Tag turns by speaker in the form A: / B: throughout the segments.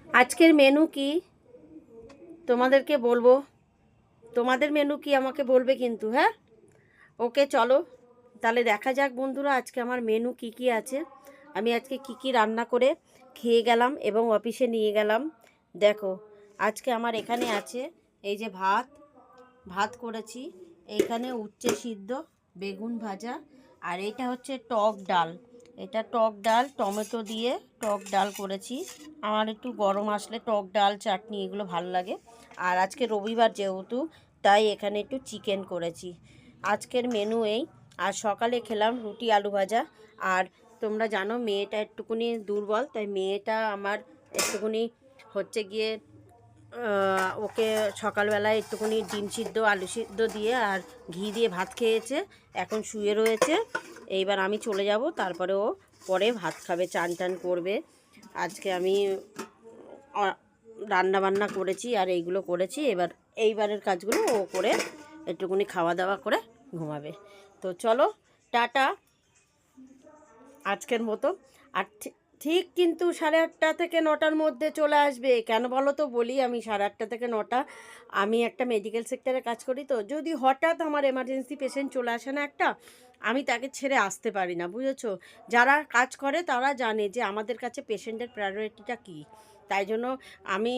A: আজকের মেনু কি তোমাদেরকে বলবো, তোমাদের মেনু কি আমাকে বলবে কিন্তু, হ্যাঁ? ওকে, চলো তাহলে দেখা যাক বন্ধুরা, আজকে আমার মেনু কি কি আছে, আমি আজকে কি কি রান্না করে খেয়ে গেলাম এবং অফিসে নিয়ে গেলাম। দেখো, আজকে আমার এখানে আছে এই যে ভাত ভাত করেছি, এইখানে উচ্ছে সিদ্ধ, বেগুন ভাজা, আর এটা হচ্ছে টক ডাল। এটা টক ডাল টমেটো দিয়ে টক ডাল করেছি। আমার একটু গরম আসলে টক ডাল চাটনি এগুলো ভালো লাগে। আর আজকে রবিবার যেহেতু, তাই এখানে একটু চিকেন করেছি। আজকের মেনু এই। আর সকালে খেলাম রুটি আলু ভাজা। আর তোমরা জানো মেয়েটা একটুকুনি দুর্বল, তাই মেয়েটা আমার একটুকুনি হচ্ছে গিয়ে ওকে সকালবেলায় একটুখানি ডিম সিদ্ধ আলু সিদ্ধ দিয়ে আর ঘি দিয়ে ভাত খেয়েছে, এখন শুয়ে রয়েছে। এইবার আমি চলে যাব, তারপরে ও পরে ভাত খাবে, চান টান করবে। আজকে আমি রান্না বান্না করেছি আর এইগুলো করেছি, এইবারের কাজগুলো ও করে একটুখানি খাওয়া দাওয়া করে ঘুমাবে। তো চলো, টাটা আজকের মতো। আর ঠিক কিন্তু 8:30 থেকে 9টার মধ্যে চলে আসবে। কেন বলো তো, বলি আমি 8:30 থেকে 9টা আমি একটা মেডিকেল সেক্টরে কাজ করি, তো যদি হঠাৎ আমার এমার্জেন্সি পেশেন্ট চলে আসে না একটা, আমি তাকে ছেড়ে আসতে পারি না, বুঝেছো? যারা কাজ করে তারা জানে যে আমাদের কাছে পেশেন্টের প্রায়োরিটিটা কী। তাই জন্য আমি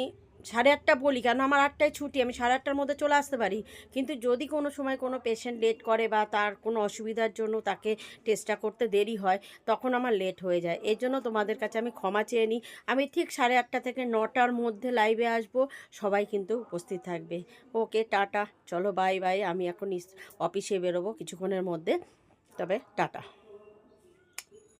A: 8:30 বলি, কেন আমার 8টায় ছুটি, আমি 8:30টার মধ্যে চলে আসতে পারি। কিন্তু যদি কোনো সময় কোনো পেশেন্ট লেট করে বা তার কোনো অসুবিধার জন্য তাকে টেস্টটা করতে দেরি হয়, তখন আমার লেট হয়ে যায়। এর জন্য তোমাদের কাছে আমি ক্ষমা চেয়ে নিই। আমি ঠিক 8:30 থেকে 9টার মধ্যে লাইভে আসব, সবাই কিন্তু উপস্থিত থাকবে। ওকে, টাটা, চলো বাই বাই। আমি এখন অফিসে বেরোবো কিছুক্ষণের মধ্যে, তবে টাটা।